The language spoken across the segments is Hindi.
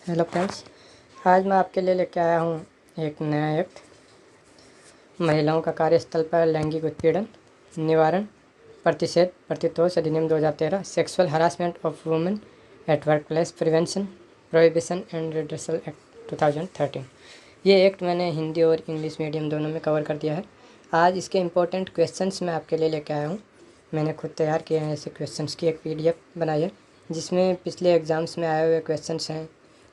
हेलो फ्रेंड्स, आज मैं आपके लिए लेके आया हूँ एक नया एक्ट। महिलाओं का कार्यस्थल पर लैंगिक उत्पीड़न निवारण प्रतिषेध प्रतितोष अधिनियम 2013, sexual harassment of women at work place prevention prohibition and redressal act 2013। ये एक्ट मैंने हिंदी और इंग्लिश मीडियम दोनों में कवर कर दिया है। आज इसके इम्पोर्टेंट क्वेश्चंस मैं आपके लिए लेके आया हूँ। मैंने खुद तैयार किए हैं ऐसे क्वेश्चंस की एक PDF बनाई है, जिसमें पिछले एग्ज़ाम्स में आए हुए क्वेश्चंस हैं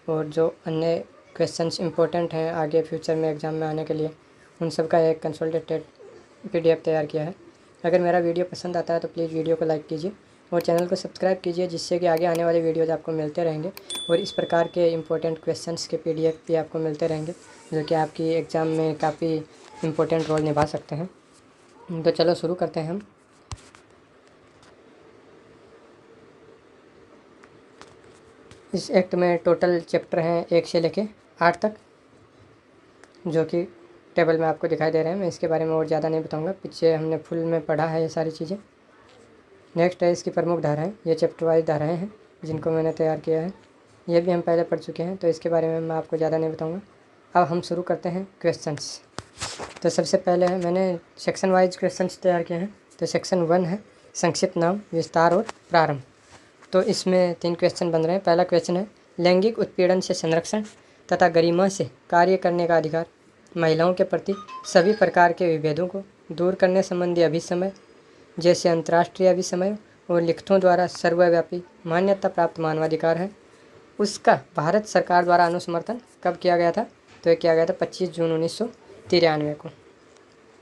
और जो अन्य क्वेश्चंस इंपॉर्टेंट हैं आगे फ्यूचर में एग्ज़ाम में आने के लिए, उन सब का एक कंसोलिडेटेड PDF तैयार किया है। अगर मेरा वीडियो पसंद आता है तो प्लीज़ वीडियो को लाइक कीजिए और चैनल को सब्सक्राइब कीजिए, जिससे कि आगे आने वाले वीडियोज़ आपको मिलते रहेंगे और इस प्रकार के इंपॉर्टेंट क्वेश्चंस के PDF भी आपको मिलते रहेंगे, जो कि आपकी एग्ज़ाम में काफ़ी इम्पोर्टेंट रोल निभा सकते हैं। तो चलो शुरू करते हैं हम। इस एक्ट में टोटल चैप्टर हैं 1 से लेके 8 तक, जो कि टेबल में आपको दिखाई दे रहे हैं। मैं इसके बारे में और ज़्यादा नहीं बताऊंगा, पीछे हमने फुल में पढ़ा है ये सारी चीज़ें। नेक्स्ट है इसकी प्रमुख धाराएं। ये चैप्टर वाइज धाराएं हैं जिनको मैंने तैयार किया है। ये भी हम पहले पढ़ चुके हैं, तो इसके बारे में मैं आपको ज़्यादा नहीं बताऊँगा। अब हम शुरू करते हैं क्वेश्चंस। तो सबसे पहले है, मैंने सेक्शन वाइज क्वेश्चंस तैयार किए हैं। तो सेक्शन 1 है संक्षिप्त नाम, विस्तार और प्रारंभ। तो इसमें 3 क्वेश्चन बन रहे हैं। पहला क्वेश्चन है लैंगिक उत्पीड़न से संरक्षण तथा गरिमा से कार्य करने का अधिकार, महिलाओं के प्रति सभी प्रकार के विभेदों को दूर करने संबंधी अभिसमय, जैसे अंतर्राष्ट्रीय अभिसमय और लिखतों द्वारा सर्वव्यापी मान्यता प्राप्त मानवाधिकार है। उसका भारत सरकार द्वारा अनुसमर्थन कब किया गया था? तो ये किया गया था 25 जून 1993 को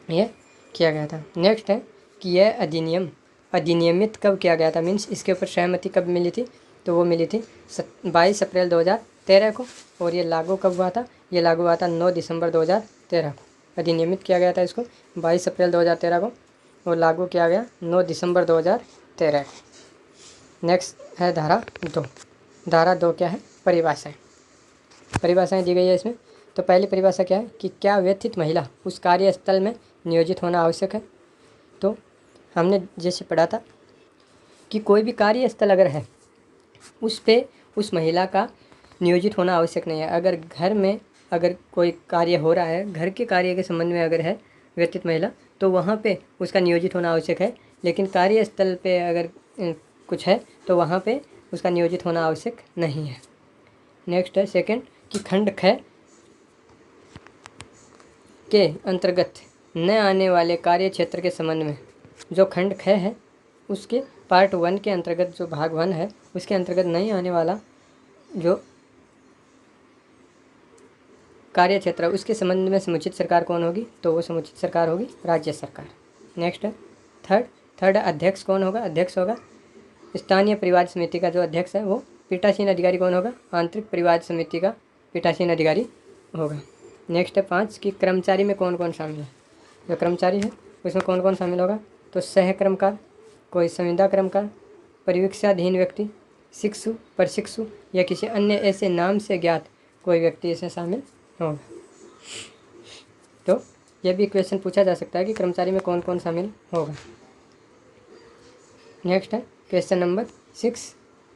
ये किया गया था। नेक्स्ट है कि यह अधिनियमित कब किया गया था, मीन्स इसके ऊपर सहमति कब मिली थी? तो वो मिली थी 22 अप्रैल 2013 को। और ये लागू कब हुआ था? ये लागू हुआ था 9 दिसंबर 2013 को। अधिनियमित किया गया था इसको 22 अप्रैल 2013 को और लागू किया गया 9 दिसंबर 2013 को। नेक्स्ट है धारा 2। धारा 2 क्या है? परिभाषाएं। परिभाषाएं दी गई है इसमें। तो पहली परिभाषा क्या है कि क्या व्यथित महिला उस कार्यस्थल में नियोजित होना आवश्यक है? तो हमने जैसे पढ़ा था कि कोई भी कार्यस्थल अगर है उस पे उस महिला का नियोजित होना आवश्यक नहीं है। अगर घर में अगर कोई कार्य हो रहा है, घर के कार्य के संबंध में अगर है व्यतीत महिला, तो वहाँ पे उसका नियोजित होना आवश्यक है। लेकिन कार्यस्थल पे अगर कुछ है तो वहाँ पे उसका नियोजित होना आवश्यक नहीं है। नेक्स्ट है सेकंड कि खंड ख के अंतर्गत न आने वाले कार्य क्षेत्र के संबंध में, जो खंड ख है उसके पार्ट 1 के अंतर्गत, जो भाग 1 है उसके अंतर्गत नहीं आने वाला जो कार्य क्षेत्र है उसके संबंध में समुचित सरकार कौन होगी? तो वो समुचित सरकार होगी राज्य सरकार। नेक्स्ट है थर्ड अध्यक्ष कौन होगा? अध्यक्ष होगा स्थानीय परिवार समिति का जो अध्यक्ष है वो पीठासीन अधिकारी कौन होगा? आंतरिक परिवार समिति का पीठासीन अधिकारी होगा। नेक्स्ट है 5 कि कर्मचारी में कौन कौन शामिल है? जो कर्मचारी है उसमें कौन कौन शामिल होगा? तो सहकर्मकार, कोई संविदा कर्मकार, परिवीक्षाधीन व्यक्ति, शिक्षु, प्रशिक्षु या किसी अन्य ऐसे नाम से ज्ञात कोई व्यक्ति इसमें शामिल होगा। तो यह भी क्वेश्चन पूछा जा सकता है कि कर्मचारी में कौन कौन शामिल होगा। नेक्स्ट है क्वेश्चन नंबर 6।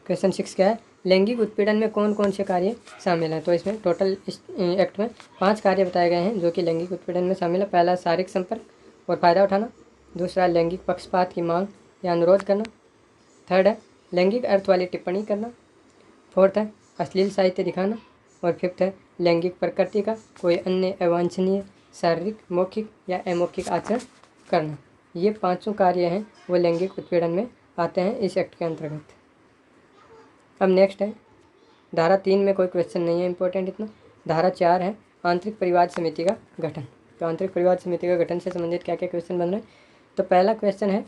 क्वेश्चन 6 क्या है? लैंगिक उत्पीड़न में कौन कौन से कार्य शामिल हैं? तो इसमें टोटल इस एक्ट में 5 कार्य बताए गए हैं जो कि लैंगिक उत्पीड़न में शामिल है। पहला शारीरिक संपर्क और फ़ायदा उठाना। दूसरा लैंगिक पक्षपात की मांग या अनुरोध करना। थर्ड है लैंगिक अर्थ वाली टिप्पणी करना। फोर्थ है अश्लील साहित्य दिखाना। और फिफ्थ है लैंगिक प्रकृति का कोई अन्य अवांछनीय शारीरिक, मौखिक या अमौखिक आचरण करना। ये 5 कार्य हैं वो लैंगिक उत्पीड़न में आते हैं इस एक्ट के अंतर्गत। अब नेक्स्ट है धारा 3 में कोई क्वेश्चन नहीं है इंपॉर्टेंट इतना। धारा 4 है आंतरिक परिवार समिति का गठन। तो आंतरिक परिवार समिति का गठन से संबंधित क्या क्या क्वेश्चन बन रहे हैं? तो पहला क्वेश्चन है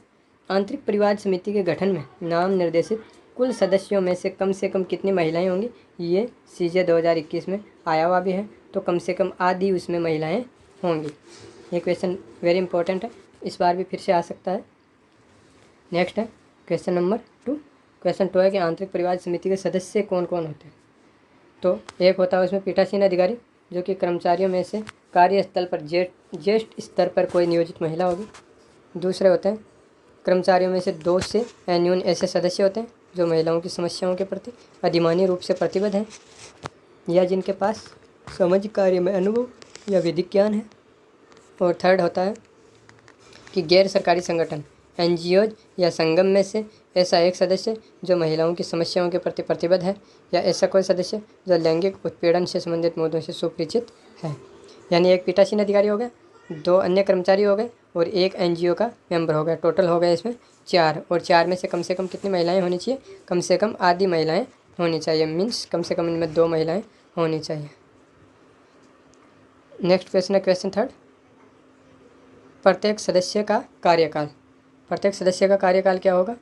आंतरिक परिवार समिति के गठन में नाम निर्देशित कुल सदस्यों में से कम कितनी महिलाएं होंगी? ये CJ 2021 में आया हुआ भी है, तो कम से कम आधी उसमें महिलाएं होंगी। ये क्वेश्चन वेरी इंपॉर्टेंट है, इस बार भी फिर से आ सकता है। नेक्स्ट है क्वेश्चन नंबर 2। क्वेश्चन 2 है कि आंतरिक परिवार समिति के सदस्य कौन कौन होते हैं? तो एक होता है उसमें पीठासीन अधिकारी, जो कि कर्मचारियों में से कार्यस्थल पर ज्येष्ठ स्तर पर कोई नियोजित महिला होगी। दूसरे होते हैं कर्मचारियों में से 2 से न्यून ऐसे सदस्य होते हैं जो महिलाओं की समस्याओं के प्रति अधिमानी रूप से प्रतिबद्ध हैं। या जिनके पास सामाजिक कार्य में अनुभव या विधिक ज्ञान है। और थर्ड होता है कि गैर सरकारी संगठन एनजीओज या संगम में से ऐसा एक सदस्य जो महिलाओं की समस्याओं के प्रति प्रतिबद्ध है, या ऐसा कोई सदस्य जो लैंगिक उत्पीड़न से संबंधित मुद्दों से सुपरिचित है। यानी एक पीठासीन अधिकारी हो गया, 2 अन्य कर्मचारी हो गए और 1 एनजीओ का मेंबर हो गया। टोटल हो गए इसमें 4, और 4 में से कम कितनी महिलाएं होनी चाहिए? कम से कम आधी महिलाएं होनी चाहिए, मीन्स कम से कम इनमें 2 महिलाएं होनी चाहिए। नेक्स्ट क्वेश्चन है क्वेश्चन 3, प्रत्येक सदस्य का कार्यकाल। प्रत्येक सदस्य का कार्यकाल क्या होगा?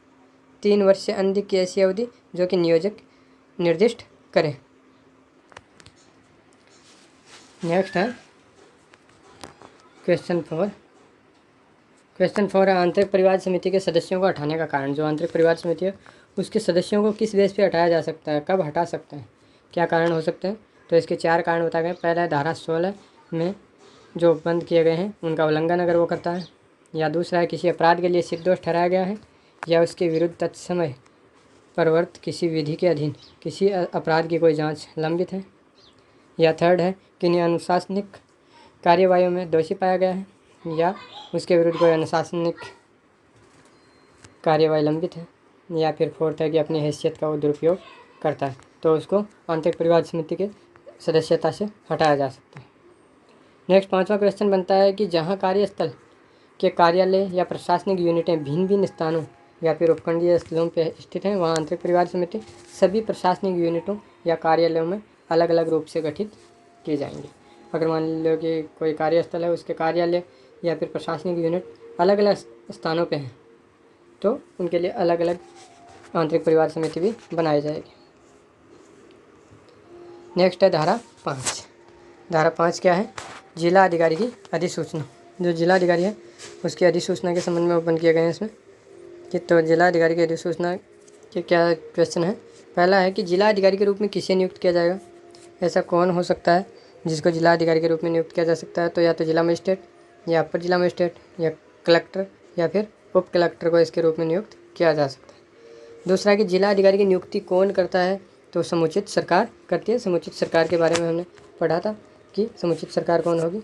3 वर्ष से अधिक की ऐसी अवधि जो कि नियोजक निर्दिष्ट करे। नेक्स्ट है क्वेश्चन 4। क्वेश्चन 4 है आंतरिक परिवार समिति के सदस्यों को हटाने का कारण। जो आंतरिक परिवार समिति है उसके सदस्यों को किस बेस पे हटाया जा सकता है, कब हटा सकते हैं, क्या कारण हो सकते हैं? तो इसके 4 कारण बताए गए। पहला है धारा 16 में जो बंद किए गए हैं उनका उल्लंघन अगर वो करता है, या दूसरा है किसी अपराध के लिए निर्दोष ठहराया गया है, या उसके विरुद्ध तत्समय प्रवर्त किसी विधि के अधीन किसी अपराध की कोई जांच लंबित है, या थर्ड है कि अनुशासनिक कार्यवाहियों में दोषी पाया गया है, या उसके विरुद्ध कोई अनुशासनिक कार्यवाही लंबित है, या फिर फोर्थ है कि अपनी हैसियत का वो दुरुपयोग करता है, तो उसको आंतरिक परिवार समिति के सदस्यता से हटाया जा सकता है। नेक्स्ट 5वां क्वेश्चन बनता है कि जहाँ कार्यस्थल के कार्यालय या प्रशासनिक यूनिटें भिन्न भिन्न स्थानों या फिर उपखंडीय स्थलों पर स्थित हैं, वहाँ आंतरिक परिवार समिति सभी प्रशासनिक यूनिटों या कार्यालयों में अलग अलग रूप से गठित किए जाएंगे। अगर मान लो कि कोई कार्यस्थल है, उसके कार्यालय या फिर प्रशासनिक यूनिट अलग अलग स्थानों पे हैं, तो उनके लिए अलग अलग आंतरिक परिवार समिति भी बनाई जाएगी। नेक्स्ट है धारा 5। धारा 5 क्या है? जिला अधिकारी की अधिसूचना। जो जिला अधिकारी है उसकी अधिसूचना के संबंध में ओपन किए गए हैं इसमें कि तो जिला अधिकारी की अधिसूचना के क्या क्वेश्चन है। पहला है कि जिला अधिकारी के रूप में किसे नियुक्त किया जाएगा? ऐसा कौन हो सकता है जिसको जिला अधिकारी के रूप में नियुक्त किया जा सकता है? तो या तो जिला मजिस्ट्रेट, या अपर जिला मजिस्ट्रेट, या कलेक्टर, या फिर उप कलेक्टर को इसके रूप में नियुक्त किया जा सकता है। दूसरा है कि जिला अधिकारी की नियुक्ति कौन करता है? तो समुचित सरकार करती है। समुचित सरकार के बारे में हमने पढ़ा था कि समुचित सरकार कौन होगी।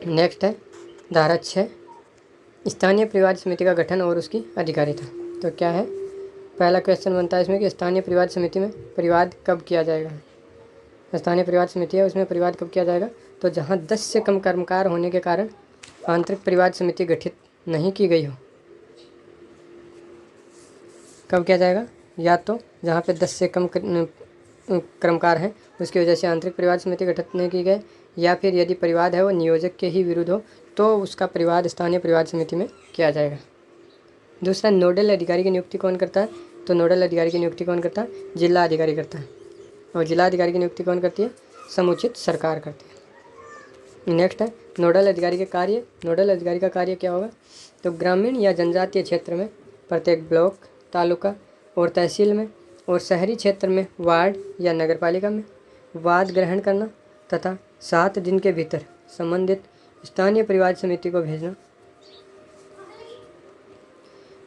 नेक्स्ट है धारा 6, स्थानीय परिवार समिति का गठन और उसकी अधिकारिता। तो क्या है? पहला क्वेश्चन बनता है इसमें कि स्थानीय परिवार समिति में परिवाद कब किया जाएगा। स्थानीय परिवार समिति है उसमें परिवाद कब किया जाएगा? तो जहाँ 10 से कम कर्मकार होने के कारण आंतरिक परिवार समिति गठित नहीं की गई हो। कब किया जाएगा? या तो जहाँ पे 10 से कम कर्मकार हैं उसकी वजह से आंतरिक परिवार समिति गठित नहीं की गई, या फिर यदि परिवाद है वो नियोजक के ही विरुद्ध हो तो उसका परिवाद स्थानीय परिवार समिति में किया जाएगा। दूसरा, नोडल अधिकारी की नियुक्ति कौन करता है? तो नोडल अधिकारी की नियुक्ति कौन करता है? जिला अधिकारी करता है। और जिला अधिकारी की नियुक्ति कौन करती है? समुचित सरकार करती है। नेक्स्ट है नोडल अधिकारी के कार्य। नोडल अधिकारी का कार्य क्या होगा? तो ग्रामीण या जनजातीय क्षेत्र में प्रत्येक ब्लॉक, तालुका और तहसील में और शहरी क्षेत्र में वार्ड या नगरपालिका में वाद ग्रहण करना तथा 7 दिन के भीतर संबंधित स्थानीय परिवार समिति को भेजना।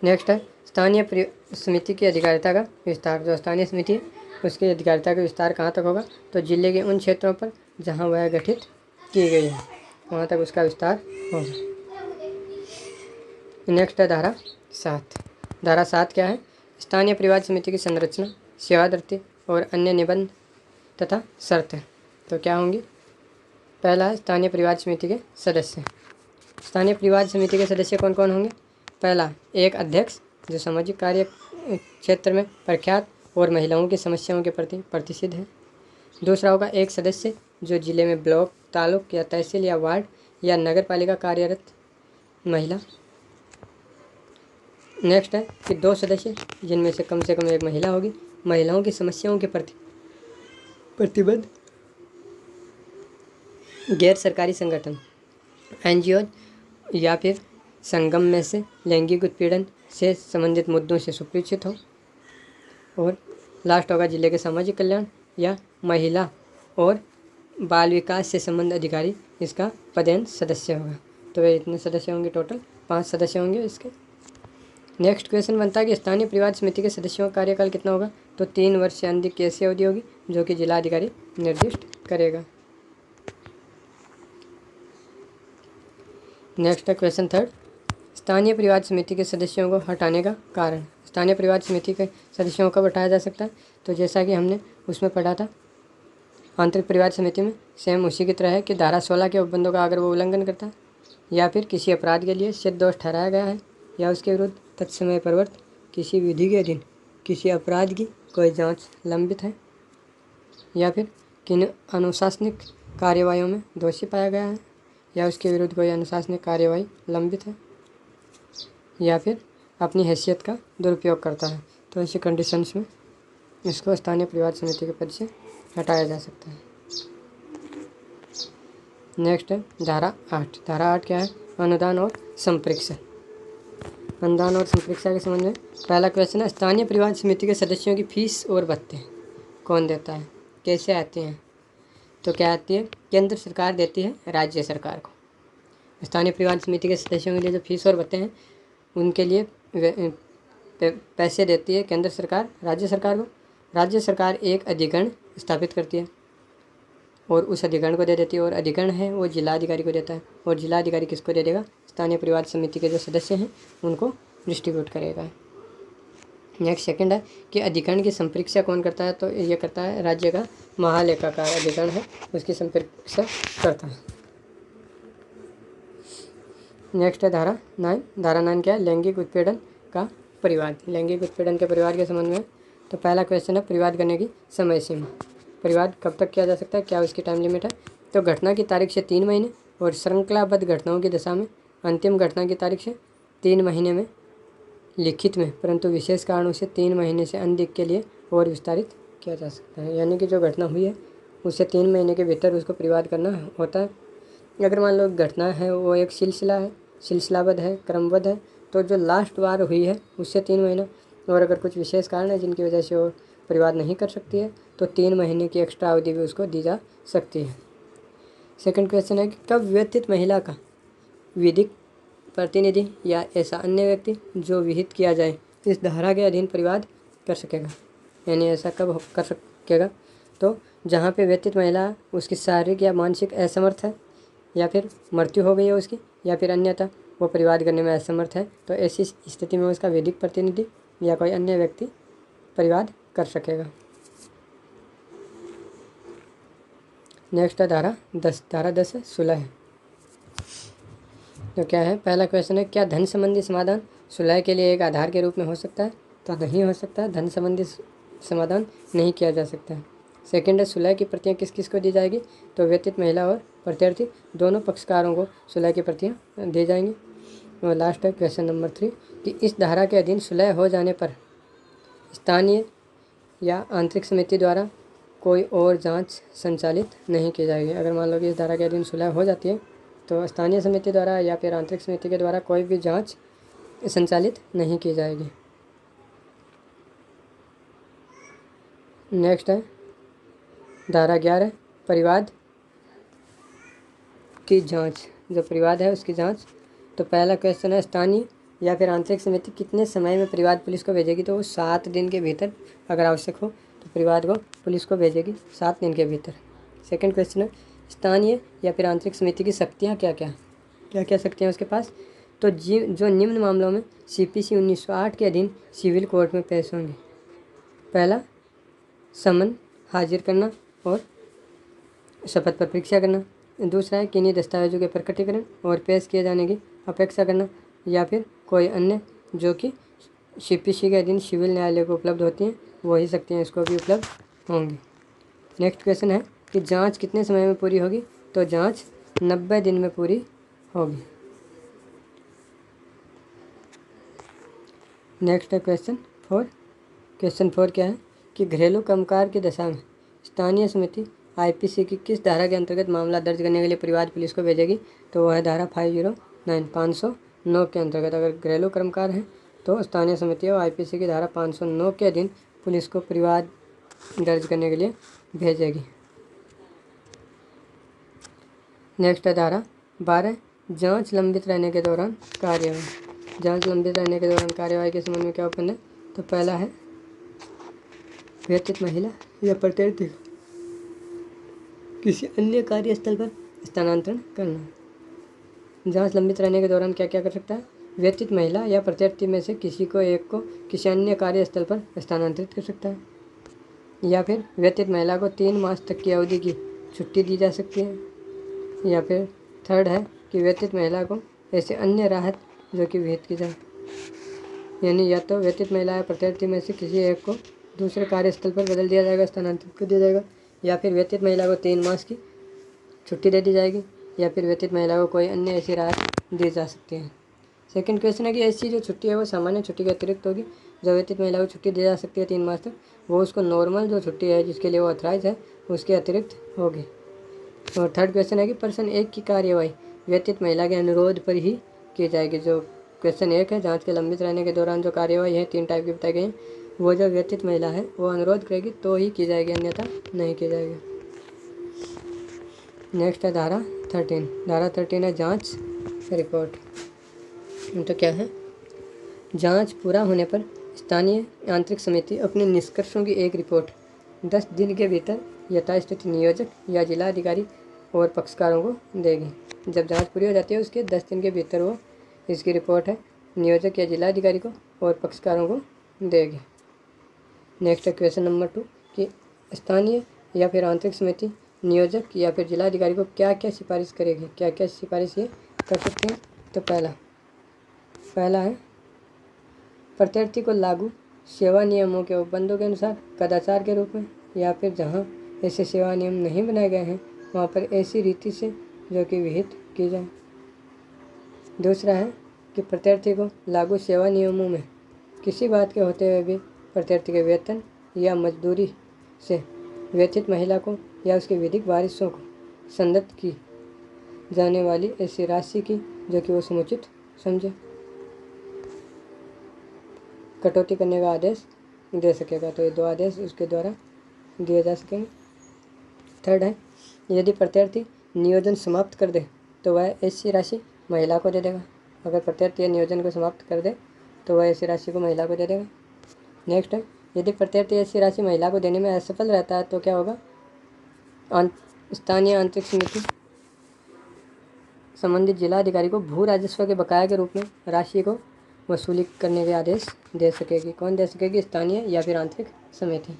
नेक्स्ट है स्थानीय समिति की अधिकारिता का विस्तार। जो स्थानीय समिति है उसकी अधिकारिता का विस्तार कहाँ तक होगा? तो जिले के उन क्षेत्रों पर जहाँ वह गठित की गई है वहाँ तक उसका विस्तार होगा। नेक्स्ट है धारा 7। धारा 7 क्या है? स्थानीय परिवार समिति की संरचना, सेवादृति और अन्य निबंध तथा शर्तें। तो क्या होंगी? पहला है स्थानीय परिवार समिति के सदस्य। स्थानीय परिवार समिति के सदस्य कौन कौन होंगे? पहला, एक अध्यक्ष जो सामाजिक कार्य क्षेत्र में प्रख्यात और महिलाओं की समस्याओं के प्रति प्रतिष्ठित है। दूसरा होगा एक सदस्य जो जिले में ब्लॉक, तालुक या तहसील या वार्ड या नगर पालिका कार्यरत महिला। नेक्स्ट है कि 2 सदस्य जिनमें से कम एक महिला होगी, महिलाओं की समस्याओं के प्रति प्रतिबद्ध गैर सरकारी संगठन एनजीओ या फिर संगम में से लैंगिक उत्पीड़न से संबंधित मुद्दों से सुपरिचित हो। और लास्ट होगा जिले के सामाजिक कल्याण या महिला और बाल विकास से संबंध अधिकारी इसका पदेन सदस्य होगा। तो वे इतने सदस्य होंगे, टोटल 5 सदस्य होंगे इसके। नेक्स्ट क्वेश्चन बनता है कि स्थानीय परिवार समिति के सदस्यों का कार्यकाल कितना होगा? तो 3 वर्ष से अधिक की ऐसी अवधि होगी जो कि जिलाधिकारी निर्दिष्ट करेगा। नेक्स्ट है क्वेश्चन 3, स्थानीय परिवाद समिति के सदस्यों को हटाने का कारण। स्थानीय परिवाद समिति के सदस्यों को कब हटाया जा सकता है? तो जैसा कि हमने उसमें पढ़ा था आंतरिक परिवाद समिति में, सेम उसी की तरह है कि धारा 16 के उपबंधों का अगर वो उल्लंघन करता है या फिर किसी अपराध के लिए सिद्ध दोष ठहराया गया है या उसके विरुद्ध तत्समय परवर्त किसी विधि के अधीन किसी अपराध की कोई जांच लंबित है या फिर किन अनुशासनिक कार्यवाहियों में दोषी पाया गया है या उसके विरुद्ध कोई अनुशासनिक कार्यवाही लंबित है या फिर अपनी हैसियत का दुरुपयोग करता है, तो ऐसी कंडीशंस में इसको स्थानीय परिवाद समिति के पद से हटाया जा सकता है। नेक्स्ट है धारा 8। धारा 8 क्या है? अनुदान और संप्रेक्षण। अनुदान और संप्रेक्षण के संबंध में पहला क्वेश्चन है, स्थानीय परिवाद समिति के सदस्यों की फीस और भत्ते कौन देता है, कैसे आती हैं? तो क्या आती है? केंद्र सरकार देती है राज्य सरकार को। स्थानीय परिवाद समिति के सदस्यों के लिए जो फीस और भत्ते हैं उनके लिए पैसे देती है केंद्र सरकार राज्य सरकार को। राज्य सरकार एक अधिकरण स्थापित करती है और उस अधिकरण को दे देती है, और अधिकरण है वो जिलाधिकारी को देता है, और जिलाधिकारी किसको दे देगा? स्थानीय परिवाद समिति के जो सदस्य हैं उनको डिस्ट्रीब्यूट करेगा। नेक्स्ट सेकंड है कि अधिकरण की संप्रेक्षा कौन करता है? तो ये करता है राज्य का महालेखाकार अधिकरण है, उसकी संप्रेक्षा करता है। नेक्स्ट है धारा 9। धारा 9 क्या है? लैंगिक उत्पीड़न का परिवाद। लैंगिक उत्पीड़न के परिवाद के संबंध में तो पहला क्वेश्चन है परिवाद करने की समय सीमा। परिवाद कब तक किया जा सकता है, क्या उसकी टाइम लिमिट है? तो घटना की तारीख से 3 महीने और श्रृंखलाबद्ध घटनाओं की दशा में अंतिम घटना की तारीख से 3 महीने में लिखित में, परंतु विशेष कारणों से 3 महीने से अधिक के लिए और विस्तारित किया जा सकता है। यानी कि जो घटना हुई है उससे 3 महीने के भीतर उसको परिवाद करना होता है। अगर मान लो घटना है वो एक सिलसिला है, सिलसिलाबद्ध है, क्रमबद्ध है, तो जो लास्ट बार हुई है उससे 3 महीना, और अगर कुछ विशेष कारण है जिनकी वजह से वो परिवाद नहीं कर सकती है तो 3 महीने की एक्स्ट्रा अवधि भी उसको दी जा सकती है। सेकंड क्वेश्चन है कि कब व्यतीत महिला का विधिक प्रतिनिधि या ऐसा अन्य व्यक्ति जो विहित किया जाए इस धारा के अधीन परिवाद कर सकेगा। यानी ऐसा कब कर सकेगा? तो जहाँ पे व्यतीत महिला उसकी शारीरिक या मानसिक असमर्थ है या फिर मृत्यु हो गई है उसकी, या फिर अन्यथा वो परिवाद करने में असमर्थ है, तो ऐसी स्थिति में उसका विधिक प्रतिनिधि या कोई अन्य व्यक्ति परिवाद कर सकेगा। नेक्स्ट है धारा 10। धारा 10 है सुलह। तो क्या है? पहला क्वेश्चन है क्या धन संबंधी समाधान सुलह के लिए एक आधार के रूप में हो सकता है? तो नहीं हो सकता है, धन संबंधी समाधान नहीं किया जा सकता है। सेकंड है सुलह की प्रतियां किस किस को दी जाएगी? तो व्यतीत महिला और प्रत्यार्थी दोनों पक्षकारों को सुलह की प्रतियां दी जाएंगी। और लास्ट है क्वेश्चन नंबर 3 कि इस धारा के अधीन सुलह हो जाने पर स्थानीय या आंतरिक समिति द्वारा कोई और जांच संचालित नहीं की जाएगी। अगर मान लो कि इस धारा के अधीन सुलह हो जाती है तो स्थानीय समिति द्वारा या फिर आंतरिक समिति के द्वारा कोई भी जांच संचालित नहीं की जाएगी। नेक्स्ट है धारा 11 परिवाद की जांच। जो परिवाद है उसकी जांच। तो पहला क्वेश्चन है स्थानीय या फिर आंतरिक समिति कितने समय में परिवाद पुलिस को भेजेगी? तो वो 7 दिन के भीतर अगर आवश्यक हो तो परिवाद को पुलिस को भेजेगी 7 दिन के भीतर। सेकंड क्वेश्चन है स्थानीय या फिर आंतरिक समिति की शक्तियाँ क्या क्या शक्तियाँ उसके पास? तो जो निम्न मामलों में CPC 1908 के अधीन सिविल कोर्ट में पेश होंगे। पहला समन हाजिर करना और शपथ पर परीक्षा करना। दूसरा है किन्हीं दस्तावेजों के प्रकटीकरण और पेश किए जाने की अपेक्षा करना, या फिर कोई अन्य जो कि CPC के अधीन सिविल न्यायालय को उपलब्ध होती हैं वही शक्तियाँ इसको भी उपलब्ध होंगी। नेक्स्ट क्वेश्चन है कि जांच कितने समय में पूरी होगी? तो जांच 90 दिन में पूरी होगी। नेक्स्ट है क्वेश्चन 4। क्वेश्चन 4 क्या है कि घरेलू कामकाज की दशा में स्थानीय समिति IPC की किस धारा के अंतर्गत मामला दर्ज करने के लिए परिवाद पुलिस को भेजेगी? तो वह है धारा 509 के अंतर्गत। अगर घरेलू कर्मकार हैं तो स्थानीय समिति और IPC की धारा 509 के अधीन पुलिस को परिवाद दर्ज करने के लिए भेजेगी। नेक्स्ट है धारा 12 जांच लंबित रहने के दौरान कार्यवाही। जांच लंबित रहने के दौरान कार्यवाही के संबंध में क्या उपबंध है? तो पहला है व्यतीत महिला या प्रत्यर्थी किसी अन्य कार्यस्थल पर स्थानांतरण करना। जांच लंबित रहने के दौरान क्या क्या कर सकता है? व्यतीत महिला या प्रत्यर्थी में से किसी को एक को किसी अन्य कार्यस्थल पर स्थानांतरित कर सकता है, या फिर व्यतीत महिला को 3 मास तक की अवधि की छुट्टी दी जा सकती है, या फिर थर्ड है कि व्यतीत महिला को ऐसे अन्य राहत जो कि विहित की जाए। यानी या तो व्यतीत महिला या प्रत्यर्थी में से किसी एक को दूसरे कार्यस्थल पर बदल दिया जाएगा, स्थानांतरित कर दिया जाएगा, या फिर व्यतीत महिला को 3 मास की छुट्टी दे दी जाएगी, या फिर व्यतीत महिला को कोई अन्य ऐसी राहत दी जा सकती है। सेकंड क्वेश्चन है कि ऐसी जो छुट्टी है वो सामान्य छुट्टी के अतिरिक्त होगी। जो व्यतीत महिला को छुट्टी दी जा सकती है 3 मास तक, वो उसको नॉर्मल जो छुट्टी है जिसके लिए वो ऑथराइज है उसके अतिरिक्त होगी। और थर्ड क्वेश्चन है कि पर्सन 1 की कार्यवाही व्यतीत महिला के अनुरोध पर ही की जाएगी। जो क्वेश्चन 1 है, जांच के लंबित रहने के दौरान जो कार्यवाही है 3 टाइप की बताई गई है, वो जो व्यतीत महिला है वो अनुरोध करेगी तो ही की जाएगी, अन्यथा नहीं की जाएगी। नेक्स्ट है धारा 13। धारा 13 है जांच रिपोर्ट। तो क्या है? जांच पूरा होने पर स्थानीय आंतरिक समिति अपने निष्कर्षों की एक रिपोर्ट 10 दिन के भीतर यथास्थिति नियोजक या जिलाधिकारी और पक्षकारों को देगी। जब जांच पूरी हो जाती है उसके 10 दिन के भीतर वो इसकी रिपोर्ट है नियोजक या जिलाधिकारी को और पक्षकारों को देगी। नेक्स्ट है क्वेश्चन नंबर 2 कि स्थानीय या फिर आंतरिक समिति नियोजक या फिर जिलाधिकारी को क्या क्या सिफारिश करेगी, क्या क्या सिफारिश ये कर सकते हैं। तो पहला है प्रत्यर्थी को लागू सेवा नियमों के उपबंधों के अनुसार कदाचार के रूप में, या फिर जहां ऐसे सेवा नियम नहीं बनाए गए हैं वहां पर ऐसी रीति से जो कि विहित की जाए। दूसरा है कि प्रत्यर्थी को लागू सेवा नियमों में किसी बात के होते हुए भी प्रत्यर्थी के वेतन या मजदूरी से व्यतीत महिला को या उसके विधिक वारिसों को संदत्त की जाने वाली ऐसी राशि की जो कि वो समुचित समझे कटौती करने का आदेश दे सकेगा। तो ये 2 आदेश उसके द्वारा दिए जा सकेंगे। थर्ड है यदि प्रत्यर्थी नियोजन समाप्त कर दे तो वह ऐसी राशि महिला को दे देगा। अगर प्रत्यर्थी नियोजन को समाप्त कर दे तो वह ऐसी राशि को महिला को दे देगा। नेक्स्ट है यदि प्रत्यर्थी ऐसी राशि महिला को देने में असफल रहता है तो क्या होगा? स्थानीय आंतरिक समिति संबंधित जिलाधिकारी को भू राजस्व के बकाया के रूप में राशि को वसूली करने के आदेश दे सकेगी। कौन दे सकेगी? स्थानीय या फिर आंतरिक समिति।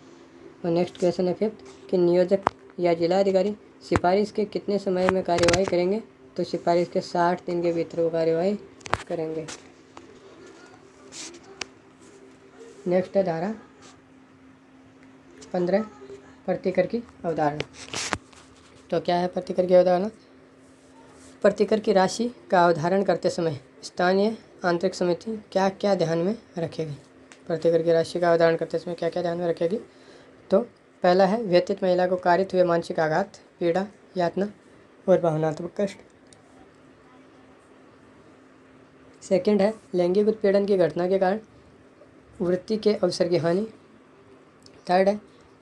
और नेक्स्ट क्वेश्चन है 5th कि नियोजक या जिलाधिकारी सिफारिश के कितने समय में कार्यवाही करेंगे? तो सिफारिश के 60 दिन के भीतर वो कार्यवाही करेंगे। नेक्स्ट है धारा 15 प्रतिकर की अवधारणा। तो क्या है प्रतिकर की अवधारणा? प्रतिकर की राशि का अवधारण करते समय स्थानीय आंतरिक समिति क्या क्या ध्यान में रखेगी? प्रतिकर की राशि का अवधारण करते समय क्या क्या ध्यान में रखेगी? तो पहला है व्यतीत महिला को कारित हुए मानसिक आघात, पीड़ा, यातना और भावनात्मक कष्ट। सेकंड है लैंगिक उत्पीड़न की घटना के कारण वृत्ति के अवसर की हानि। थर्ड है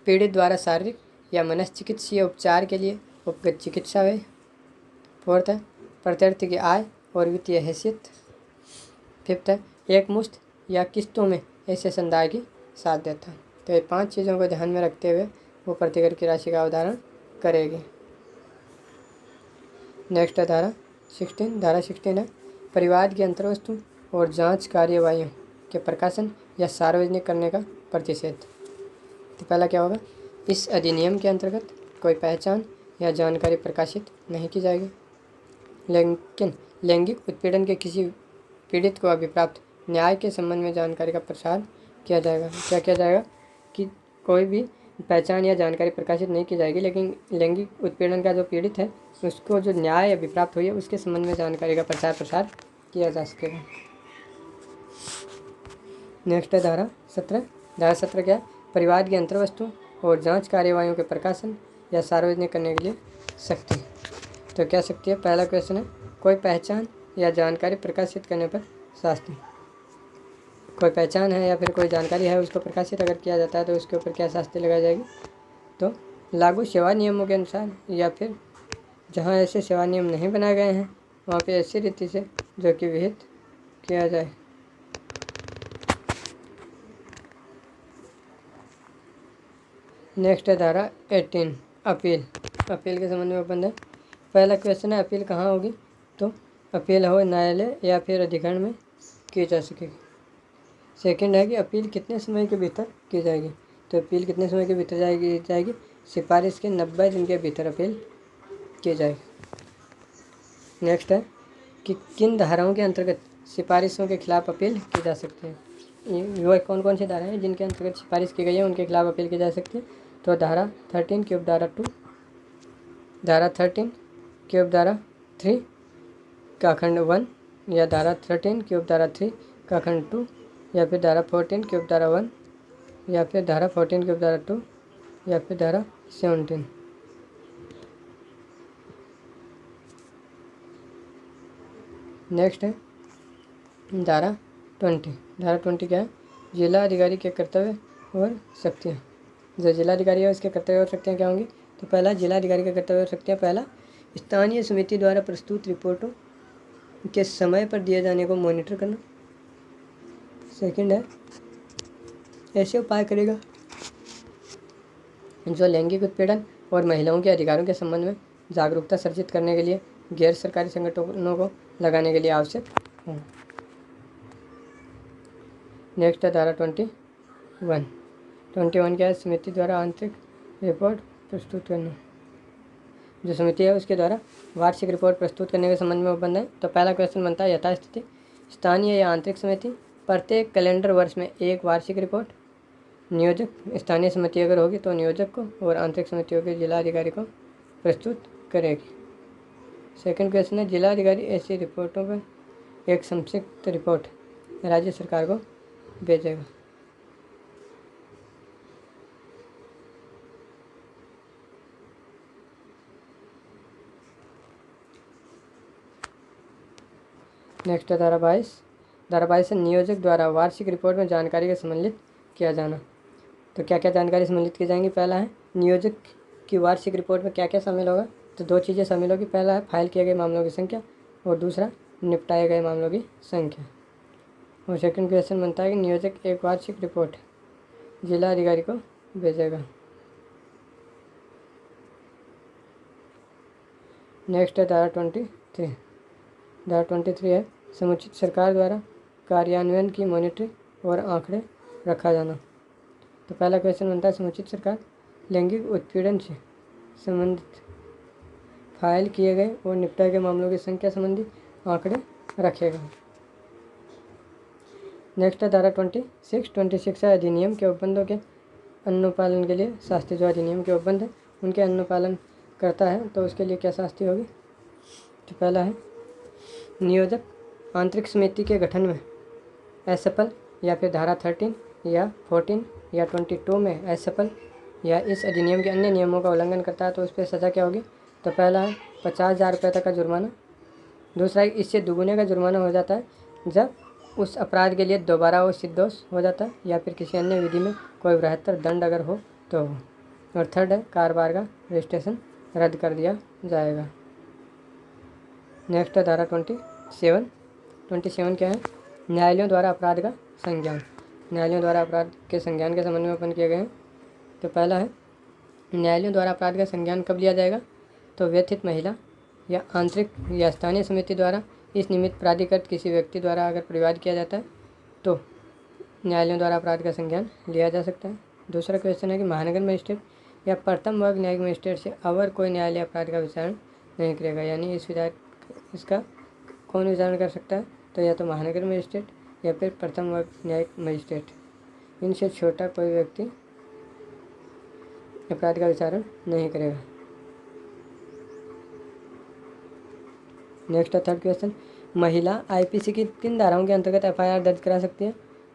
पीड़ित द्वारा शारीरिक या मनश्चिकित्सीय उपचार के लिए उपगत चिकित्सा व्यय। फोर्थ है प्रत्यर्थी की आय और वित्तीय हैसियत। फिफ्थ है एक मुश्त या किस्तों में ऐसे संदाय की साध्यता। तो ये 5 चीज़ों को ध्यान में रखते हुए वो प्रतिकर की राशि का अवधारण करेगी। नेक्स्ट है धारा 16। धारा 16 है परिवाद की अंतर्वस्तु और जांच कार्यवाहियों के प्रकाशन या सार्वजनिक करने का प्रतिषेध। तो पहला क्या होगा? इस अधिनियम के अंतर्गत कोई पहचान या जानकारी प्रकाशित नहीं की जाएगी, लेकिन लैंगिक उत्पीड़न के किसी पीड़ित को अभिप्राप्त न्याय के संबंध में जानकारी का प्रसार किया जाएगा। क्या किया जाएगा कि कोई भी पहचान या जानकारी प्रकाशित नहीं की जाएगी, लेकिन लैंगिक उत्पीड़न का जो पीड़ित है उसको जो न्याय अभिप्राप्त हुई है उसके संबंध में जानकारी का प्रसार किया जा सकेगा। नेक्स्ट है धारा 17। धारा 17 क्या है? परिवाद की अंतर्वस्तु और जांच कार्यवाहियों के प्रकाशन या सार्वजनिक करने के लिए शक्ति। तो क्या शक्ति है? पहला क्वेश्चन है कोई पहचान या जानकारी प्रकाशित करने पर शास्ति। कोई पहचान है या फिर कोई जानकारी है उसको प्रकाशित अगर किया जाता है तो उसके ऊपर क्या शास्ति लगाई जाएगी? तो लागू सेवा नियमों के अनुसार, या फिर जहाँ ऐसे सेवा नियम नहीं बनाए गए हैं वहाँ पे ऐसी रीति से जो कि विहित किया जाए। नेक्स्ट है धारा 18 अपील। अपील के संबंध में बंद है। पहला क्वेश्चन है अपील कहाँ होगी, तो अपील हो न्यायालय या फिर अधिकरण में की जा सकेगी। सेकंड है कि अपील कितने समय के भीतर की जाएगी, तो अपील कितने समय के भीतर जाएगी सिफारिश के 90 दिन के भीतर अपील की जाएगी। नेक्स्ट है कि किन धाराओं के अंतर्गत सिफारिशों के खिलाफ अपील की जा सकती है। वो कौन कौन सी धाराएं हैं जिनके अंतर्गत सिफारिश की गई है उनके खिलाफ अपील की जा सकती है, तो धारा 13 की उपधारा 2, धारा 13 की उपधारा 3 का खंड 1, या धारा 13 की उपधारा 3 का खंड 2, या फिर धारा 14 की उपधारा 1, या फिर धारा 14 की उपधारा 2, या फिर धारा 17। नेक्स्ट है धारा 20। धारा 20 क्या है, जिला अधिकारी के कर्तव्य और शक्तियाँ। जो जिला अधिकारी है उसके कर्तव्य और शक्तियाँ क्या होंगी, तो पहला जिला अधिकारी के कर्तव्य और शक्तियाँ, पहला स्थानीय समिति द्वारा प्रस्तुत रिपोर्टों के समय पर दिए जाने को मॉनिटर करना। सेकंड है ऐसे उपाय करेगा जो लैंगिक उत्पीड़न और महिलाओं के अधिकारों के संबंध में जागरूकता सर्जित करने के लिए गैर सरकारी संगठनों को लगाने के लिए आवश्यक हो। नेक्स्ट है धारा 21 क्या है, समिति द्वारा आंतरिक रिपोर्ट प्रस्तुत करना। जो समिति है उसके द्वारा वार्षिक रिपोर्ट प्रस्तुत करने के संबंध में बंद है। तो पहला क्वेश्चन बनता है यथास्थिति स्थानीय या आंतरिक समिति प्रत्येक कैलेंडर वर्ष में एक वार्षिक रिपोर्ट, नियोजक स्थानीय समिति अगर होगी तो नियोजक को और आंतरिक समितियों के जिला अधिकारी को प्रस्तुत करेगी। सेकंड क्वेश्चन है जिला अधिकारी ऐसी रिपोर्टों पर एक संक्षिप्त रिपोर्ट राज्य सरकार को भेजेगा। नेक्स्ट है धारा 22। धारा 22 है नियोजक द्वारा वार्षिक रिपोर्ट में जानकारी का सम्मिलित किया जाना। तो क्या क्या जानकारी सम्मिलित की जाएंगी, पहला है नियोजक की वार्षिक रिपोर्ट में क्या क्या शामिल होगा, तो दो चीज़ें शामिल होगी, पहला है फाइल किए गए मामलों की संख्या और दूसरा निपटाए गए मामलों की संख्या। और सेकंड क्वेश्चन बनता है कि नियोजक एक वार्षिक रिपोर्ट जिला अधिकारी को भेजेगा। नेक्स्ट है धारा 23। धारा 23 है समुचित सरकार द्वारा कार्यान्वयन की मॉनिटरिंग और आंकड़े रखा जाना। तो पहला क्वेश्चन बनता है समुचित सरकार लैंगिक उत्पीड़न से संबंधित फाइल किए गए और निपटाए गए मामलों की संख्या संबंधी आंकड़े रखेगा। नेक्स्ट है धारा 26 है अधिनियम के उपबंधों के अनुपालन के लिए शास्ति। जो अधिनियम के उपबंध है उनके अनुपालन करता है तो उसके लिए क्या शास्ति होगी, तो पहला है नियोजक आंतरिक समिति के गठन में असफल या फिर धारा 13 या 14 या 22 में असफल या इस अधिनियम के अन्य नियमों का उल्लंघन करता है तो उस पर सज़ा क्या होगी, तो पहला है 50,000 रुपये तक का जुर्माना। दूसरा है इससे दुगुने का जुर्माना हो जाता है जब उस अपराध के लिए दोबारा वो सिद्धोष हो जाता है या फिर किसी अन्य विधि में कोई बृहत्तर दंड अगर हो तो। और थर्ड है कारोबार का रजिस्ट्रेशन रद्द कर दिया जाएगा। नेक्स्ट है धारा 27 क्या है, न्यायालयों द्वारा अपराध का संज्ञान। न्यायालयों द्वारा अपराध के संज्ञान के संबंध में ओपन किए गए हैं। तो पहला है न्यायालयों द्वारा अपराध का संज्ञान कब लिया जाएगा, तो व्यथित महिला या आंतरिक या स्थानीय समिति द्वारा इस निमित्त प्राधिकृत किसी व्यक्ति द्वारा अगर परिवाद किया जाता है तो न्यायालयों द्वारा अपराध का संज्ञान लिया जा सकता है। दूसरा क्वेश्चन है कि महानगर मजिस्ट्रेट या प्रथम वर्ग न्यायिक मजिस्ट्रेट से अवर कोई न्यायालय अपराध का विचारण नहीं करेगा, यानी इसका कौन विचारण कर सकता है, तो या तो महानगर मजिस्ट्रेट या फिर प्रथम वर्ग न्यायिक मजिस्ट्रेट, इनसे छोटा कोई व्यक्ति अपराध का विचारण नहीं करेगा। नेक्स्ट है थर्ड क्वेश्चन, महिला आईपीसी की 3 धाराओं के अंतर्गत एफआईआर दर्ज करा सकती है,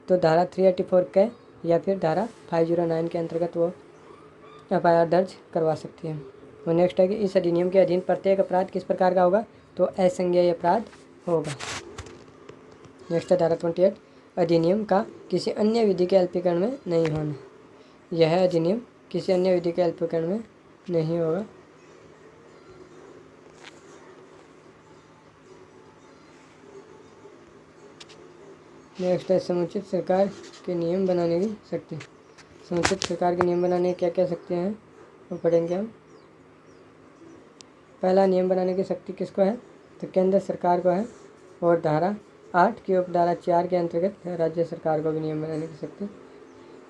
तो धारा 384 के या फिर धारा 509 के अंतर्गत वो एफआईआर दर्ज करवा सकती है। और नेक्स्ट है कि इस अधिनियम के अधीन प्रत्येक अपराध किस प्रकार का होगा, तो असंज्ञेय अपराध होगा। नेक्स्ट है धारा 28, अधिनियम का किसी अन्य विधि के अल्पीकरण में नहीं होना। यह अधिनियम किसी अन्य विधि के अल्पीकरण में नहीं होगा। नेक्स्ट है समुचित सरकार के नियम बनाने की शक्ति। समुचित सरकार के नियम बनाने की क्या क्या शक्तियाँ हैं वो पढ़ेंगे हम। पहला, नियम बनाने की शक्ति किसको है, तो केंद्र सरकार को है। और धारा 8 की उपधारा 4 के अंतर्गत राज्य सरकार को भी नियम बनाने की शक्ति।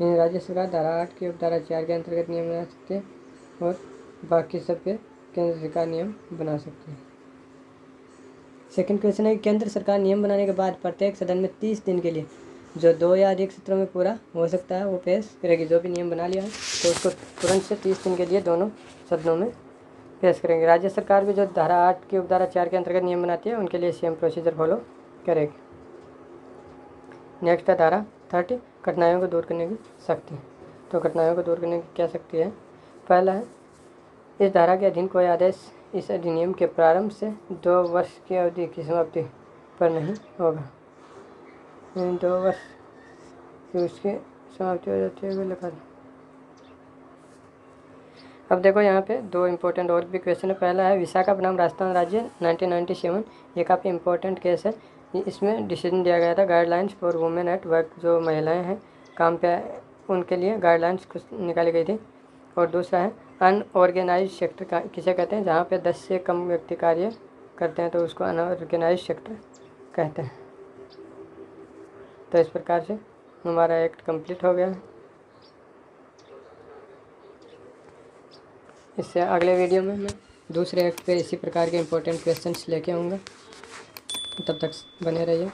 यानी राज्य सरकार धारा 8 की उपधारा 4 के अंतर्गत नियम बना सकती है और बाकी सब पे केंद्र सरकार नियम बना सकती है। सेकंड क्वेश्चन है, केंद्र सरकार नियम बनाने के बाद प्रत्येक सदन में 30 दिन के लिए जो 2 या अधिक सत्रों में पूरा हो सकता है वो पेश करेगी। जो भी नियम बना लिया है तो उसको तुरंत से 30 दिन के लिए दोनों सदनों में पेश करेंगे। राज्य सरकार भी जो धारा 8 की उपधारा 4 के अंतर्गत नियम बनाती है उनके लिए सेम प्रोसीजर फॉलो करेगी। नेक्स्ट है धारा 30, कठिनाइयों को दूर करने की शक्ति। तो कठिनाइयों को दूर करने की क्या शक्ति है। पहला है, इस धारा के अधीन कोई आदेश इस अधिनियम के प्रारंभ से 2 वर्ष की अवधि की समाप्ति पर नहीं होगा। 2 वर्ष की उसकी समाप्ति हो जाती है लिखा। अब देखो यहाँ पे 2 इम्पोर्टेंट और भी क्वेश्चन है। पहला है, विशाखापट्टनम राजस्थान राज्य 1997, ये काफ़ी इंपॉर्टेंट केस है। इसमें डिसीजन दिया गया था guidelines for women at work, जो महिलाएं हैं काम पे उनके लिए गाइडलाइंस कुछ निकाली गई थी। और दूसरा है, अनऑर्गेनाइज सेक्टर किसे कहते हैं, जहाँ पे 10 से कम व्यक्ति कार्य करते हैं तो उसको अनऑर्गेनाइज सेक्टर कहते हैं। तो इस प्रकार से हमारा एक्ट कंप्लीट हो गया। इससे अगले वीडियो में मैं दूसरे एक्ट पे इसी प्रकार के इंपॉर्टेंट क्वेश्चंस लेके आऊँगा। तब तक बने रहिए।